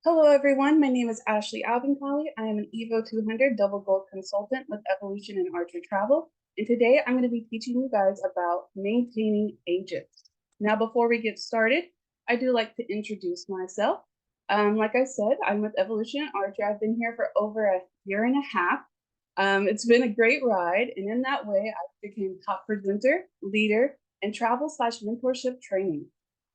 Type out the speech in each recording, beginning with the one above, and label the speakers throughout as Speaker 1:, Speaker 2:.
Speaker 1: Hello, everyone. My name is Ashley Albinqali. I am an EVO 200 double gold consultant with Evolution and Archer Travel. And today I'm going to be teaching you guys about maintaining agents. Now, before we get started, I do like to introduce myself. Like I said, I'm with Evolution and Archer. I've been here for over a year and a half. It's been a great ride. And in that way, I became top presenter, leader, and travel/mentorship training.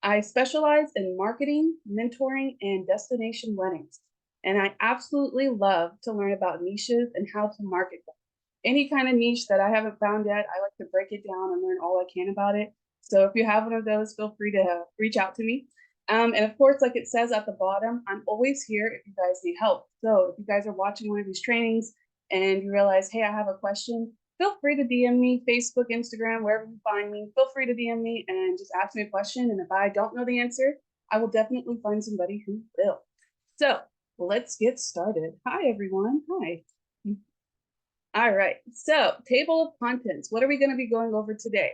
Speaker 1: I specialize in marketing, mentoring, and destination weddings. And I absolutely love to learn about niches and how to market them. Any kind of niche that I haven't found yet, I like to break it down and learn all I can about it. So if you have one of those, feel free to reach out to me. And of course, like it says at the bottom, I'm always here if you guys need help. So if you guys are watching one of these trainings and you realize, hey, I have a question, feel free to DM me, Facebook, Instagram, wherever you find me. Feel free to DM me and just ask me a question. And if I don't know the answer, I will definitely find somebody who will. So let's get started. Hi, everyone. Hi. All right. So table of contents. What are we going to be going over today?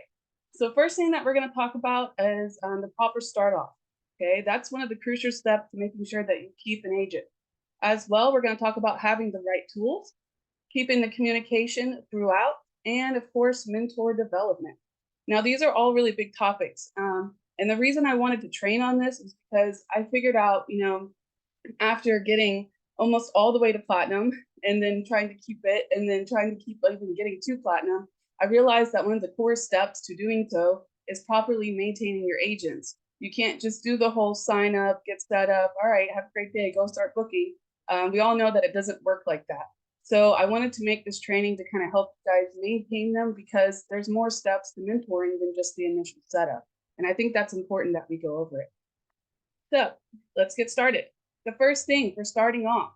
Speaker 1: So first thing that we're going to talk about is the proper start off. Okay, that's one of the crucial steps to making sure that you keep an agent. As well, we're going to talk about having the right tools, keeping the communication throughout, and of course, mentor development. Now, these are all really big topics. And the reason I wanted to train on this is because I figured out, after getting almost all the way to platinum and then trying to keep it and then trying to keep even getting to platinum, I realized that one of the core steps to doing so is properly maintaining your agents. You can't just do the whole sign up, get set up, all right, have a great day, go start booking. We all know that it doesn't work like that. So I wanted to make this training to kind of help you guys maintain them because there's more steps to mentoring than just the initial setup. And I think that's important that we go over it. So let's get started. The first thing for starting off,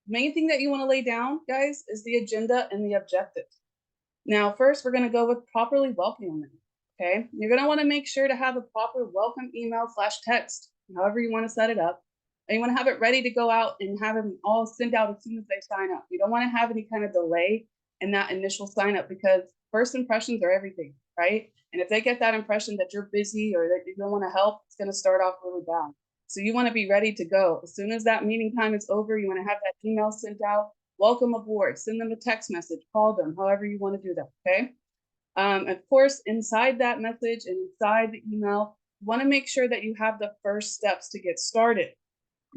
Speaker 1: main thing that you want to lay down, guys, is the agenda and the objectives. Now, first, we're going to go with properly welcoming them. Okay, you're going to want to make sure to have a proper welcome email/text, however you want to set it up. And you want to have it ready to go out and have them all sent out as soon as they sign up. You don't want to have any kind of delay in that initial sign up because first impressions are everything, right? And if they get that impression that you're busy or that you don't want to help, it's going to start off really bad. So you want to be ready to go. As soon as that meeting time is over, you want to have that email sent out. Welcome aboard. Send them a text message. Call them, however you want to do that, okay? Of course, inside that message and inside the email, you want to make sure that you have the first steps to get started.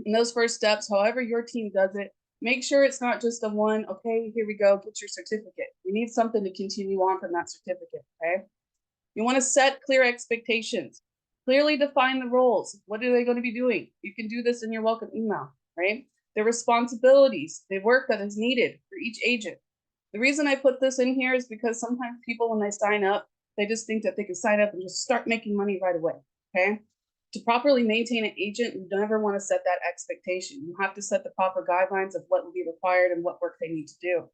Speaker 1: And those first steps, however your team does it, make sure it's not just a one, okay, here we go, get your certificate. You need something to continue on from that certificate, okay? You want to set clear expectations. Clearly define the roles. What are they going to be doing? You can do this in your welcome email, right? Their responsibilities, the work that is needed for each agent. The reason I put this in here is because sometimes people, when they sign up, they just think that they can sign up and just start making money right away, okay? To properly maintain an agent, you never want to set that expectation. You have to set the proper guidelines of what will be required and what work they need to do.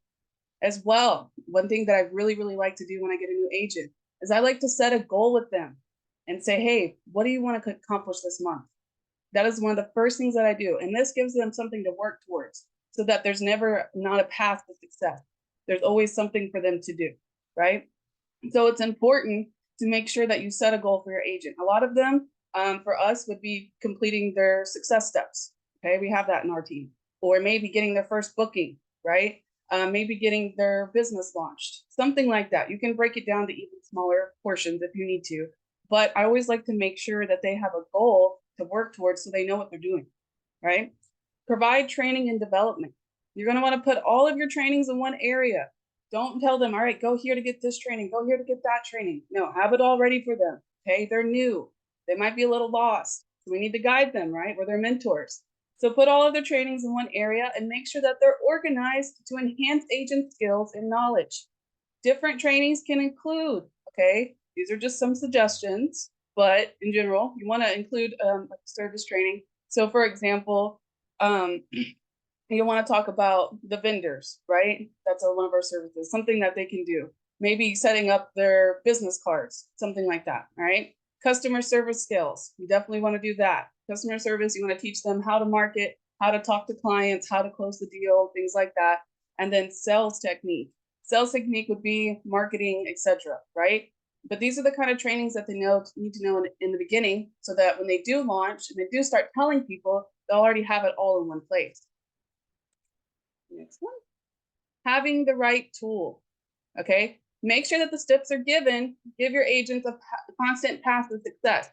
Speaker 1: As well, one thing that I really, really like to do when I get a new agent is I like to set a goal with them and say, hey, what do you want to accomplish this month? That is one of the first things that I do. And this gives them something to work towards so that there's never not a path to success. There's always something for them to do, right? So it's important to make sure that you set a goal for your agent. A lot of them, for us, would be completing their success steps. Okay, we have that in our team. Or maybe getting their first booking, right? Maybe getting their business launched, something like that. You can break it down to even smaller portions if you need to. But I always like to make sure that they have a goal to work towards so they know what they're doing, right? Provide training and development. You're going to want to put all of your trainings in one area. Don't tell them, all right, go here to get this training, go here to get that training. No, have it all ready for them, okay? They're new. They might be a little lost. So we need to guide them, right? We're their mentors. So put all of their trainings in one area and make sure that they're organized to enhance agent skills and knowledge. Different trainings can include, okay, these are just some suggestions, but in general, you want to include like service training. So for example, you want to talk about the vendors, right? That's one of our services, something that they can do. Maybe setting up their business cards, something like that, right? Customer service skills, you definitely want to do that. Customer service, you want to teach them how to market, how to talk to clients, how to close the deal, things like that. And then sales technique. Sales technique would be marketing, etc., right? But these are the kind of trainings that they need to know in the beginning so that when they do launch and they do start telling people, They'll already have it all in one place. Next one. Having the right tool. Okay. Make sure that the steps are given. Give your agents a constant path to success.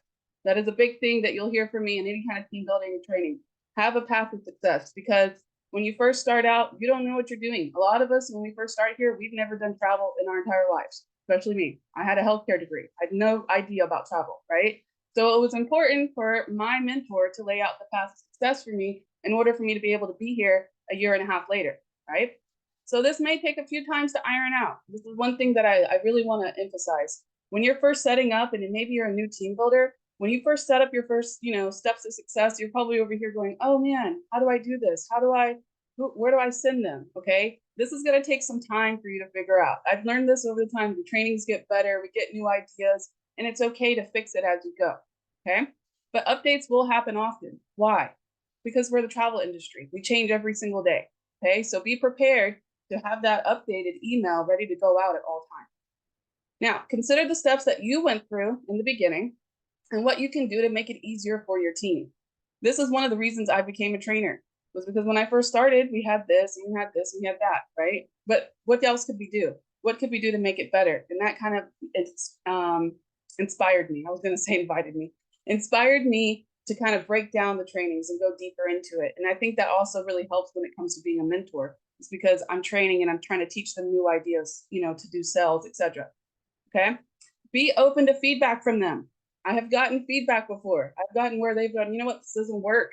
Speaker 1: That is a big thing that you'll hear from me in any kind of team building and training. Have a path to success, because when you first start out, you don't know what you're doing. A lot of us, when we first started here, we've never done travel in our entire lives, especially me. I had a healthcare degree. I had no idea about travel, right? So it was important for my mentor to lay out the path to success for me in order for me to be able to be here a year and a half later, right? So this may take a few times to iron out. This is one thing that I really want to emphasize. When you're first setting up, and maybe you're a new team builder, when you first set up your first, steps to success, you're probably over here going, oh man, how do I do this? Where do I send them? Okay. This is going to take some time for you to figure out. I've learned this over the time. The trainings get better. We get new ideas, and it's okay to fix it as you go. Okay. But updates will happen often. Why? Because we're the travel industry. We change every single day. Okay. So be prepared to have that updated email ready to go out at all times. Now, consider the steps that you went through in the beginning and what you can do to make it easier for your team. This is one of the reasons I became a trainer, was because when I first started, we had this and we had this and we had that, right? But what else could we do? What could we do to make it better? And that kind of inspired me. I was going to say inspired me to kind of break down the trainings and go deeper into it. And I think that also really helps when it comes to being a mentor. It's because I'm training and I'm trying to teach them new ideas, to do sales, etc. Okay. Be open to feedback from them. I have gotten feedback before. I've gotten where they've gone, you know what, this doesn't work.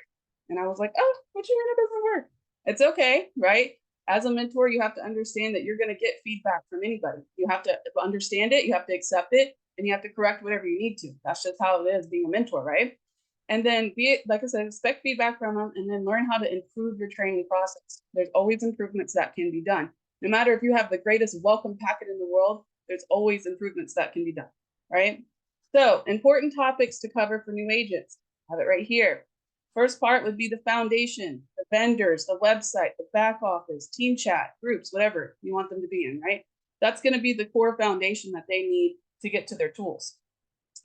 Speaker 1: And I was like, oh, what you mean it doesn't work? It's okay, right? As a mentor, you have to understand that you're going to get feedback from anybody. You have to understand it, you have to accept it, and you have to correct whatever you need to. That's just how it is being a mentor, right? And then like I said, expect feedback from them, and then learn how to improve your training process. There's always improvements that can be done. No matter if you have the greatest welcome packet in the world, there's always improvements that can be done, right? So important topics to cover for new agents. I have it right here. First part would be the foundation, the vendors, the website, the back office, team chat, groups, whatever you want them to be in, right? That's going to be the core foundation that they need to get to their tools.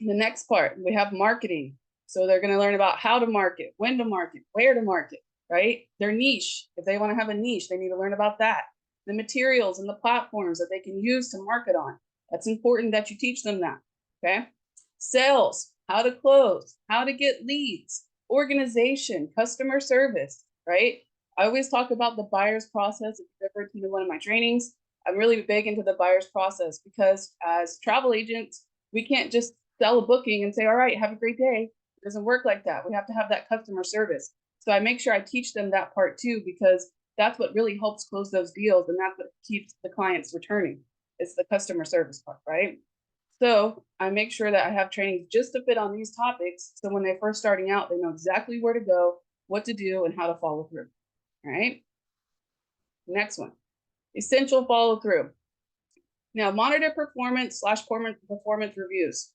Speaker 1: The next part, we have marketing. So they're going to learn about how to market, when to market, where to market, right? Their niche. If they want to have a niche, they need to learn about that. The materials and the platforms that they can use to market on. That's important that you teach them that, okay? Sales, how to close, how to get leads, organization, customer service, right? I always talk about the buyer's process. If you've ever attended one of my trainings, I'm really big into the buyer's process, because as travel agents, we can't just sell a booking and say, all right, have a great day. It doesn't work like that. We have to have that customer service. So I make sure I teach them that part too, because that's what really helps close those deals, and that's what keeps the clients returning. It's the customer service part, right? So I make sure that I have trainings just to fit on these topics, so when they're first starting out, they know exactly where to go, what to do, and how to follow through. All right. Next one, essential follow through. Now, monitor performance reviews.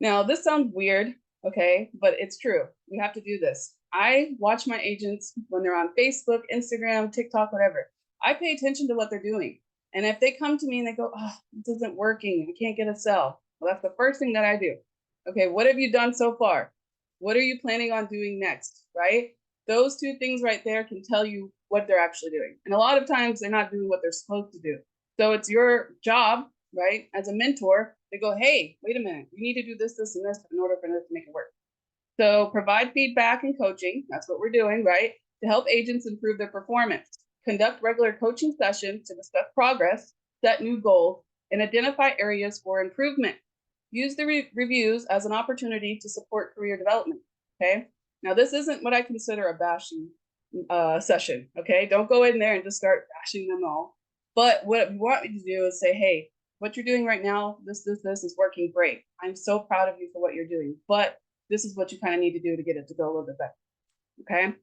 Speaker 1: Now, this sounds weird, okay, but it's true. We have to do this. I watch my agents when they're on Facebook, Instagram, TikTok, whatever. I pay attention to what they're doing. And if they come to me and they go, oh, this isn't working, we can't get a sell. Well, that's the first thing that I do. Okay, what have you done so far? What are you planning on doing next, right? Those two things right there can tell you what they're actually doing. And a lot of times they're not doing what they're supposed to do. So it's your job, right, as a mentor, to go, hey, wait a minute, you need to do this, this, and this in order for this to make it work. So provide feedback and coaching. That's what we're doing, right? To help agents improve their performance. Conduct regular coaching sessions to discuss progress, set new goals, and identify areas for improvement. Use the reviews as an opportunity to support career development, okay? Now, this isn't what I consider a bashing session, okay? Don't go in there and just start bashing them all. But what we want you to do is say, hey, what you're doing right now, this is working great. I'm so proud of you for what you're doing, but this is what you kind of need to do to get it to go a little bit better, okay?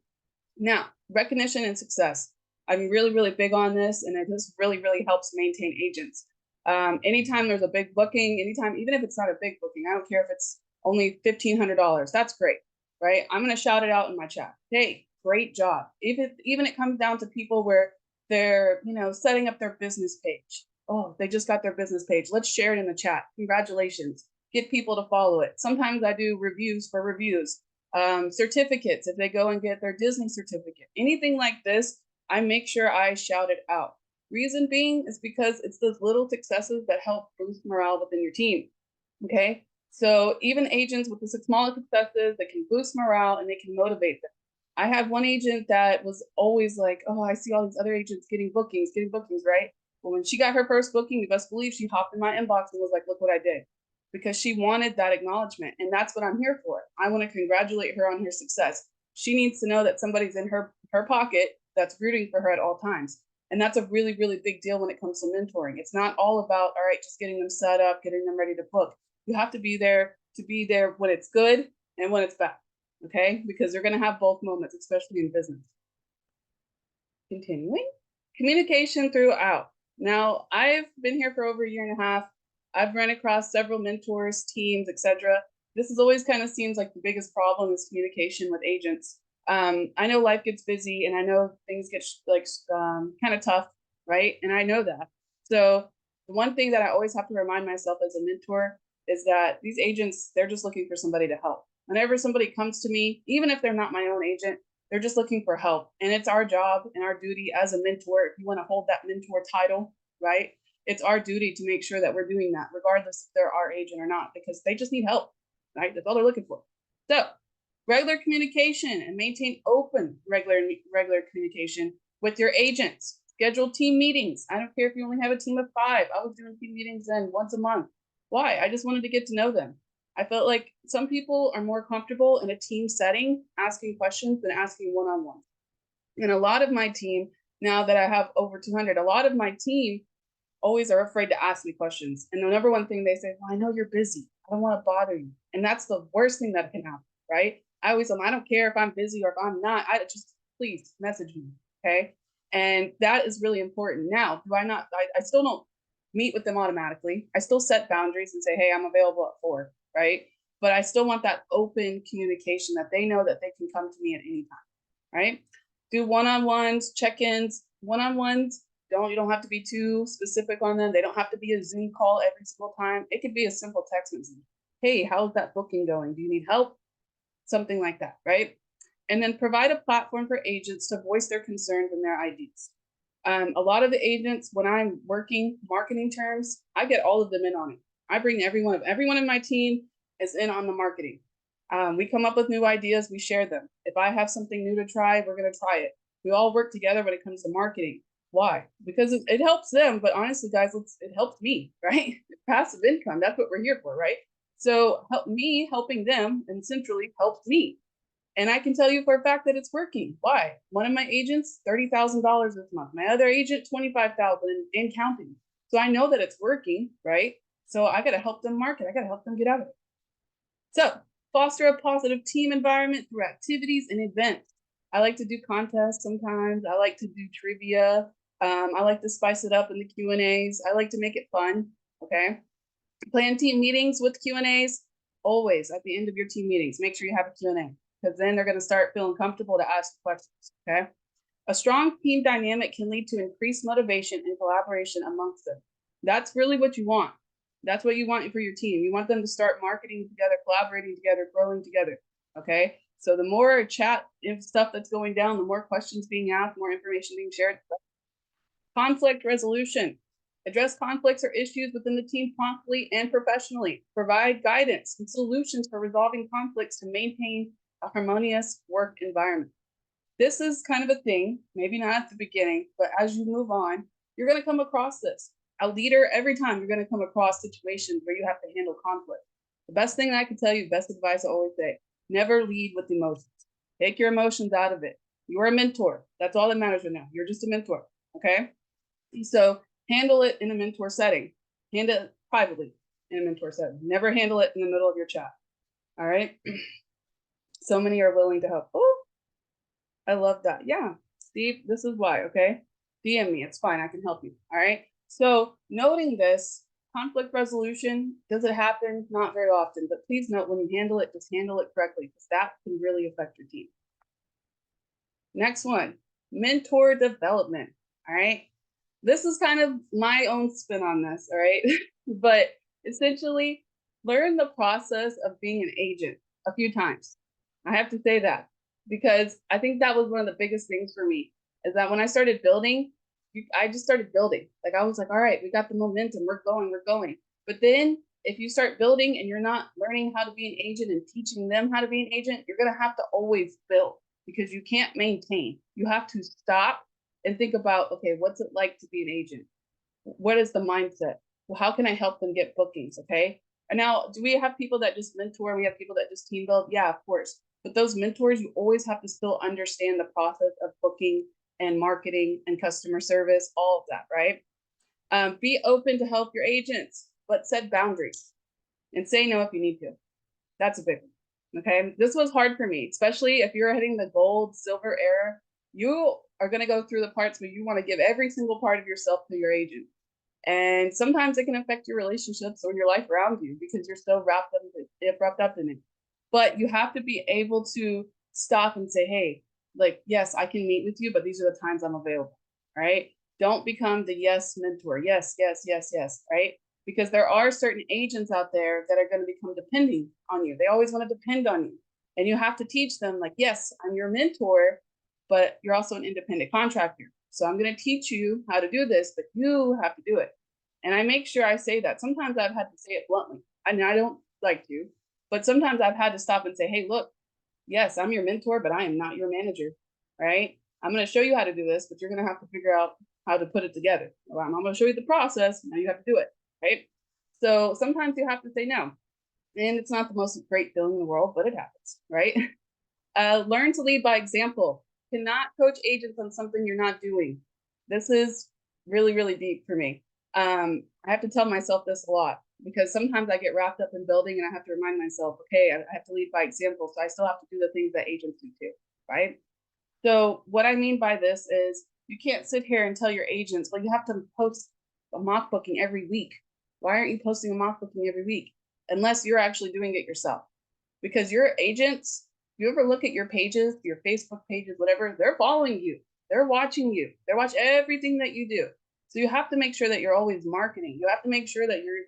Speaker 1: Now, recognition and success. I'm really, really big on this, and this really, really helps maintain agents. Anytime there's a big booking, even if it's not a big booking, I don't care if it's only $1,500, that's great, right? I'm going to shout it out in my chat. Hey, great job. Even it comes down to people where they're, setting up their business page. Oh, they just got their business page. Let's share it in the chat. Congratulations. Get people to follow it. Sometimes I do reviews for reviews. Certificates, if they go and get their Disney certificate, anything like this, I make sure I shout it out. Reason being is because it's those little successes that help boost morale within your team. Okay. So even agents with the smaller successes that can boost morale and they can motivate them. I had one agent that was always like, oh, I see all these other agents getting bookings, right? Well, when she got her first booking, you best believe she hopped in my inbox and was like, look what I did. Because she wanted that acknowledgement. And that's what I'm here for. I want to congratulate her on her success. She needs to know that somebody's in her pocket that's rooting for her at all times. And that's a really, really big deal when it comes to mentoring. It's not all about, all right, just getting them set up, getting them ready to book. You have to be there when it's good and when it's bad, okay? Because you're going to have both moments, especially in business. Continuing. Communication throughout. Now, I've been here for over a year and a half. I've run across several mentors, teams, etc. This is always kind of seems like the biggest problem is communication with agents. I know life gets busy and I know things get kind of tough, right? And I know that. So the one thing that I always have to remind myself as a mentor is that these agents, they're just looking for somebody to help. Whenever somebody comes to me, even if they're not my own agent, they're just looking for help. And it's our job and our duty as a mentor, if you want to hold that mentor title, right? It's our duty to make sure that we're doing that, regardless if they're our agent or not, because they just need help, right? That's all they're looking for. So regular communication and maintain open, regular communication with your agents. Schedule team meetings. I don't care if you only have a team of 5. I was doing team meetings then once a month. Why? I just wanted to get to know them. I felt like some people are more comfortable in a team setting asking questions than asking one-on-one. And a lot of my team, now that I have over 200, a lot of my team always are afraid to ask me questions. And the number one thing they say, well, I know you're busy. I don't want to bother you. And that's the worst thing that can happen, right? I always tell them, I don't care if I'm busy or if I'm not. I just, please message me, okay? And that is really important. Now, I still don't meet with them automatically. I still set boundaries and say, hey, I'm available at 4, right? But I still want that open communication that they know that they can come to me at any time, right? Do one-on-ones, check-ins, one-on-ones. You don't have to be too specific on them. They don't have to be a Zoom call every single time. It could be a simple text message. Hey, how's that booking going? Do you need help? Something like that, right? And then provide a platform for agents to voice their concerns and their ideas. A lot of the agents, when I'm working marketing terms, I get all of them in on it. I bring everyone in my team is in on the marketing. We come up with new ideas, we share them. If I have something new to try, we're going to try it. We all work together when it comes to marketing. Why? Because it helps them, but honestly, guys, it helps me, right? Passive income, that's what we're here for, right? So helping them and centrally helps me. And I can tell you for a fact that it's working. Why? One of my agents, $30,000 this month. My other agent, $25,000 and counting. So I know that it's working, right? So I got to help them market. I got to help them get out of it. So foster a positive team environment through activities and events. I like to do contests sometimes. I like to do trivia. I like to spice it up in the Q&As. I like to make it fun, okay? Plan team meetings with Q&As. Always at the end of your team meetings, make sure you have a Q&A, because then they're going to start feeling comfortable to ask questions, okay? A strong team dynamic can lead to increased motivation and collaboration amongst them. That's really what you want. That's what you want for your team. You want them to start marketing together, collaborating together, growing together, okay? So the more chat and stuff that's going down, the more questions being asked, more information being shared. Conflict resolution. Address conflicts or issues within the team promptly and professionally. Provide guidance and solutions for resolving conflicts to maintain a harmonious work environment. This is kind of a thing, maybe not at the beginning, but as you move on, you're going to come across this. A leader, every time you're going to come across situations where you have to handle conflict. The best thing I can tell you, best advice I always say, never lead with emotions. Take your emotions out of it. You're a mentor. That's all that matters right now. You're just a mentor, okay? So handle it in a mentor setting. Handle it privately in a mentor setting. Never handle it in the middle of your chat, all right? So many are willing to help. Oh, I love that. Yeah, Steve, this is why, okay? DM me, it's fine, I can help you, all right? So noting this, conflict resolution, does it happen? Not very often, but please note when you handle it, just handle it correctly, because that can really affect your team. Next one, mentor development, all right? This is kind of my own spin on this, all right? But essentially, learn the process of being an agent a few times. I have to say that because I think that was one of the biggest things for me is that when I started building, I just started building. Like I was like, all right, we got the momentum, we're going, we're going. But then if you start building and you're not learning how to be an agent and teaching them how to be an agent, you're going to have to always build because you can't maintain. You have to stop and think about, okay, what's it like to be an agent? What is the mindset? Well, how can I help them get bookings? Okay. And now, do we have people that just mentor? We have people that just team build? Yeah, of course. But those mentors, you always have to still understand the process of booking and marketing and customer service, all of that, right? Be open to help your agents, but set boundaries and say no if you need to. That's a big one. Okay. This was hard for me, especially if you're hitting the gold, silver era. You are going to go through the parts where you want to give every single part of yourself to your agent. And sometimes it can affect your relationships or your life around you because you're so wrapped up in it. But you have to be able to stop and say, hey, like, yes, I can meet with you, but these are the times I'm available. Right? Don't become the yes mentor. Yes, yes, yes, yes. Right? Because there are certain agents out there that are going to become depending on you. They always want to depend on you. And you have to teach them, like, yes, I'm your mentor, but you're also an independent contractor. So I'm going to teach you how to do this, but you have to do it. And I make sure I say that. Sometimes I've had to say it bluntly. I mean, I don't like to, but sometimes I've had to stop and say, hey, look, yes, I'm your mentor, but I am not your manager, right? I'm going to show you how to do this, but you're going to have to figure out how to put it together. Well, I'm going to show you the process. Now you have to do it, right? So sometimes you have to say no. And it's not the most great feeling in the world, but it happens, right? Learn to lead by example. Cannot coach agents on something you're not doing. This is really, really deep for me. I have to tell myself this a lot because sometimes I get wrapped up in building and I have to remind myself, okay, I have to lead by example. So I still have to do the things that agents do too, right? So what I mean by this is you can't sit here and tell your agents, well, you have to post a mock booking every week. Why aren't you posting a mock booking every week? Unless you're actually doing it yourself. Because your agents, you ever look at your pages, your Facebook pages, whatever, they're following you. They're watching you. They watch everything that you do. So you have to make sure that you're always marketing. You have to make sure that you're,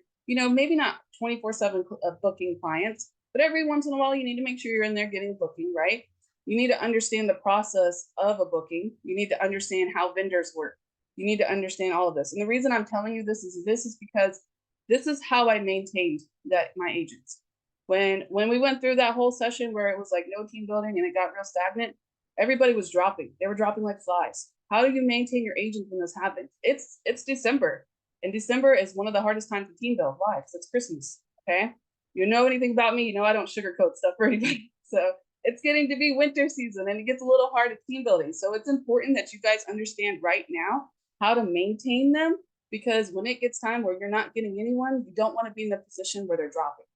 Speaker 1: maybe not 24/7 booking clients, but every once in a while you need to make sure you're in there getting booking, right? You need to understand the process of a booking. You need to understand how vendors work. You need to understand all of this. And the reason I'm telling you this is because this is how I maintained that my agents. When we went through that whole session where it was like no team building and it got real stagnant, everybody was dropping. They were dropping like flies. How do you maintain your agents when this happens? It's December. And December is one of the hardest times to team build. Why? Because it's Christmas. Okay. You know anything about me, you know I don't sugarcoat stuff for anybody. So it's getting to be winter season and it gets a little hard at team building. So it's important that you guys understand right now how to maintain them because when it gets time where you're not getting anyone, you don't want to be in the position where they're dropping.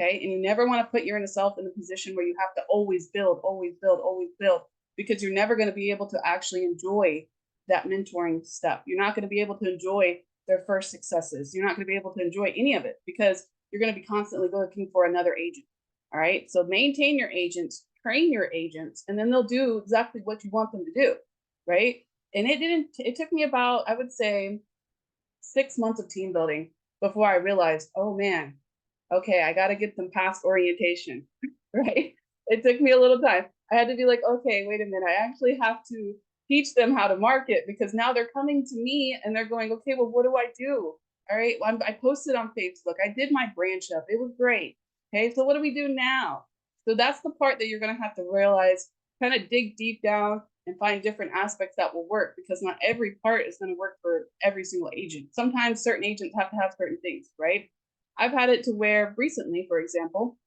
Speaker 1: Okay. And you never want to put yourself in a position where you have to always build, always build, always build, because you're never going to be able to actually enjoy that mentoring step. You're not going to be able to enjoy their first successes. You're not going to be able to enjoy any of it because you're going to be constantly looking for another agent. All right. So maintain your agents, train your agents, and then they'll do exactly what you want them to do. Right. And it took me about, I would say, 6 months of team building before I realized, oh man, okay, I got to get them past orientation, right? It took me a little time. I had to be like, okay, wait a minute. I actually have to teach them how to market because now they're coming to me and they're going, okay, well, what do I do? All right, well, I posted on Facebook. I did my branch up. It was great. Okay, so what do we do now? So that's the part that you're going to have to realize, kind of dig deep down and find different aspects that will work because not every part is going to work for every single agent. Sometimes certain agents have to have certain things, right? I've had it to where recently, for example,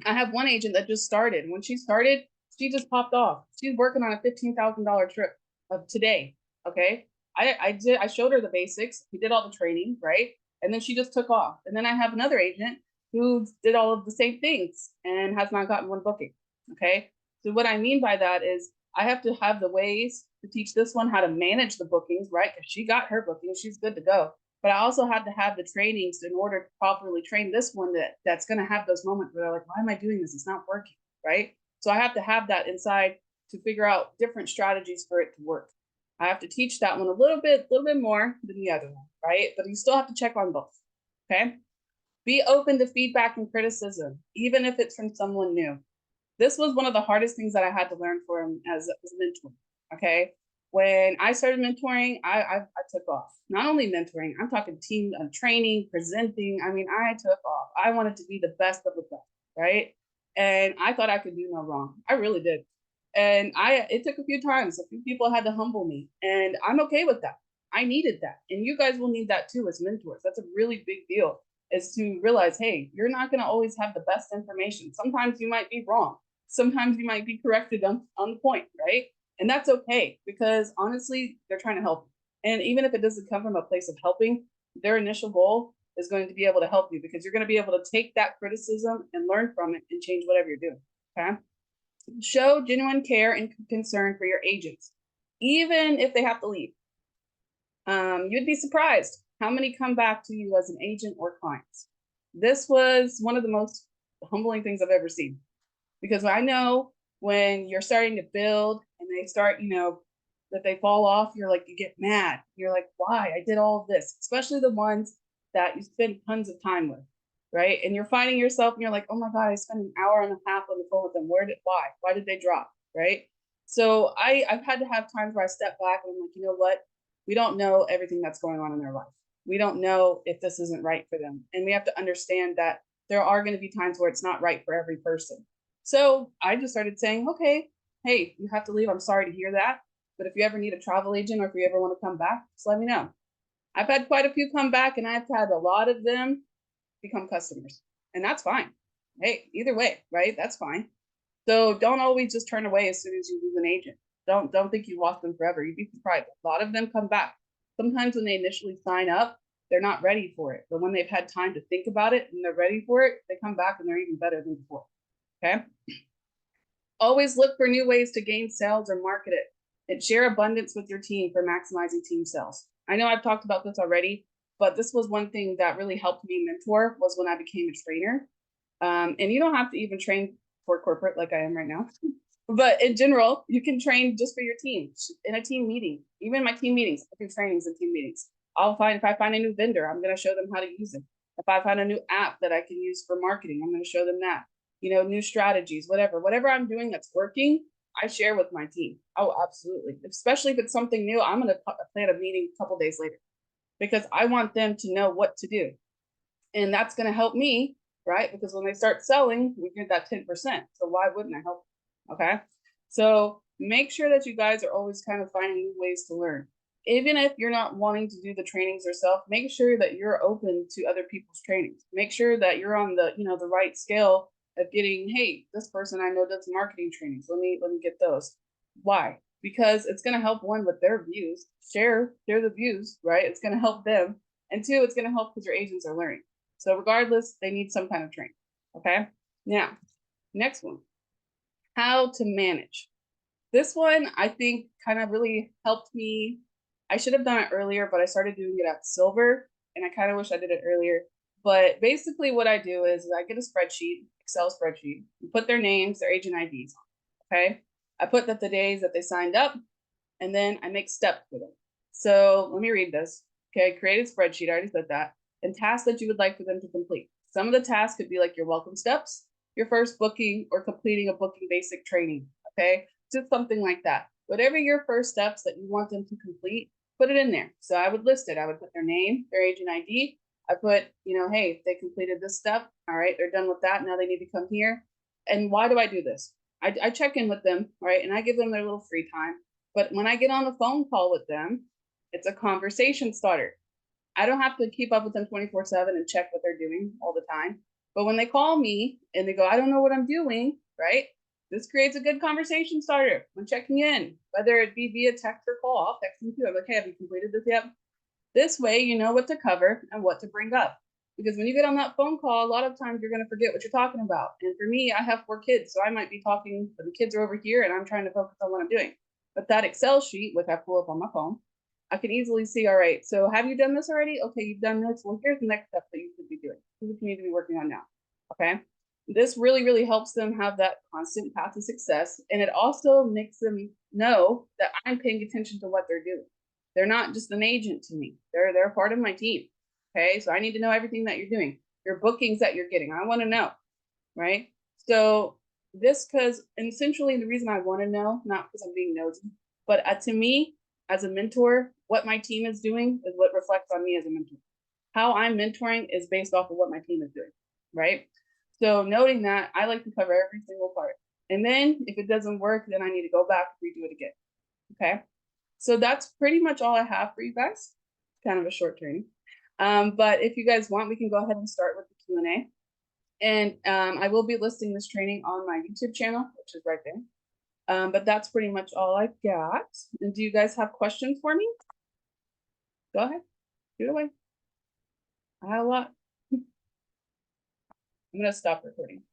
Speaker 1: I have one agent that just started. When she started, she just popped off. She's working on a $15,000 trip of today. Okay. I showed her the basics. We did all the training, right? And then she just took off. And then I have another agent who did all of the same things and has not gotten one booking. Okay. So what I mean by that is I have to have the ways to teach this one how to manage the bookings, right? Because she got her booking, she's good to go. But I also had to have the trainings in order to properly train this one that's going to have those moments where they're like, why am I doing this? It's not working, right? So I have to have that inside to figure out different strategies for it to work. I have to teach that one a little bit more than the other one, right? But you still have to check on both, okay? Be open to feedback and criticism, even if it's from someone new. This was one of the hardest things that I had to learn for him as a mentor. Okay. When I started mentoring, I took off. Not only mentoring, I'm talking team training, presenting. I mean, I took off. I wanted to be the best of the best, right? And I thought I could do no wrong. I really did. And it took a few times. A few people had to humble me, and I'm okay with that. I needed that, and you guys will need that too as mentors. That's a really big deal. Is to realize, hey, you're not going to always have the best information. Sometimes you might be wrong. Sometimes you might be corrected on the point, right? And that's okay, because honestly, they're trying to help you. And even if it doesn't come from a place of helping, their initial goal is going to be able to help you, because you're going to be able to take that criticism and learn from it and change whatever you're doing. Okay. Show genuine care and concern for your agents, even if they have to leave. You'd be surprised how many come back to you as an agent or clients. This was one of the most humbling things I've ever seen, because I know when you're starting to build and they start, that they fall off, you're like, you get mad. You're like, why? I did all of this, especially the ones that you spend tons of time with, right? And you're finding yourself and you're like, oh my God, I spent an hour and a half on the phone with them. Why did they drop, right? So I've had to have times where I step back and I'm like, you know what? We don't know everything that's going on in their life. We don't know if this isn't right for them. And we have to understand that there are going to be times where it's not right for every person. So I just started saying, okay, hey, you have to leave. I'm sorry to hear that. But if you ever need a travel agent or if you ever want to come back, just let me know. I've had quite a few come back, and I've had a lot of them become customers. And that's fine. Hey, either way, right? That's fine. So don't always just turn away as soon as you lose an agent. Don't think you lost them forever. You'd be surprised. A lot of them come back. Sometimes when they initially sign up, they're not ready for it. But when they've had time to think about it and they're ready for it, they come back and they're even better than before. Okay. Always look for new ways to gain sales or market it, and share abundance with your team for maximizing team sales. I know I've talked about this already, but this was one thing that really helped me mentor was when I became a trainer. And you don't have to even train for corporate like I am right now. But in general, you can train just for your team in a team meeting. Even my team meetings, I do trainings and team meetings. If I find a new vendor, I'm going to show them how to use it. If I find a new app that I can use for marketing, I'm going to show them that. New strategies, whatever I'm doing that's working, I share with my team. Oh, absolutely. Especially if it's something new, I'm going to plan a meeting a couple days later, because I want them to know what to do. And that's going to help me, right? Because when they start selling, we get that 10%. So why wouldn't I help? Okay. So make sure that you guys are always kind of finding new ways to learn. Even if you're not wanting to do the trainings yourself, make sure that you're open to other people's trainings. Make sure that you're on the right scale of getting, hey, this person I know does marketing trainings. Let me get those. Why? Because it's going to help, one, with their views. Share the views, right? It's going to help them. And two, it's going to help because your agents are learning. So regardless, they need some kind of training. Okay. Now, next one, how to manage. This one, I think, kind of really helped me. I should have done it earlier, but I started doing it at silver, and I kind of wish I did it earlier. But basically what I do is I get a spreadsheet, Excel spreadsheet, and put their names, their agent IDs on, okay? I put that the days that they signed up, and then I make steps for them. So let me read this. Okay, create a spreadsheet, I already said that, and tasks that you would like for them to complete. Some of the tasks could be like your welcome steps, your first booking, or completing a booking basic training, okay? Just something like that. Whatever your first steps that you want them to complete, put it in there. So I would list it. I would put their name, their agent ID. I put, hey, they completed this step. All right, they're done with that. Now they need to come here. And why do I do this? I check in with them, right? And I give them their little free time. But when I get on the phone call with them, it's a conversation starter. I don't have to keep up with them 24/7 and check what they're doing all the time. But when they call me and they go, I don't know what I'm doing, right? This creates a good conversation starter when checking in, whether it be via text or call. I'll text them too. I'm like, hey, have you completed this yet? This way, you know what to cover and what to bring up. Because when you get on that phone call, a lot of times you're going to forget what you're talking about. And for me, I have 4 kids, so I might be talking, but the kids are over here and I'm trying to focus on what I'm doing. But that Excel sheet, which I pull up on my phone, I can easily see, all right, so have you done this already? Okay, you've done this. Well, here's the next step that you should be doing. Here's what you need to be working on now. Okay. This really, really helps them have that constant path to success. And it also makes them know that I'm paying attention to what they're doing. They're not just an agent to me. They're part of my team. Okay. So I need to know everything that you're doing, your bookings that you're getting. I want to know. Right. So This because essentially the reason I want to know, not because I'm being nosy, but to me, as a mentor, what my team is doing is what reflects on me as a mentor. How I'm mentoring is based off of what my team is doing, right? So noting that, I like to cover every single part. And then if it doesn't work, then I need to go back and redo it again. Okay. So that's pretty much all I have for you guys. Kind of a short training. But if you guys want, we can go ahead and start with the Q&A. And I will be listing this training on my YouTube channel, which is right there. But that's pretty much all I've got. And do you guys have questions for me? Go ahead, shoot away. I have a lot. I'm gonna stop recording.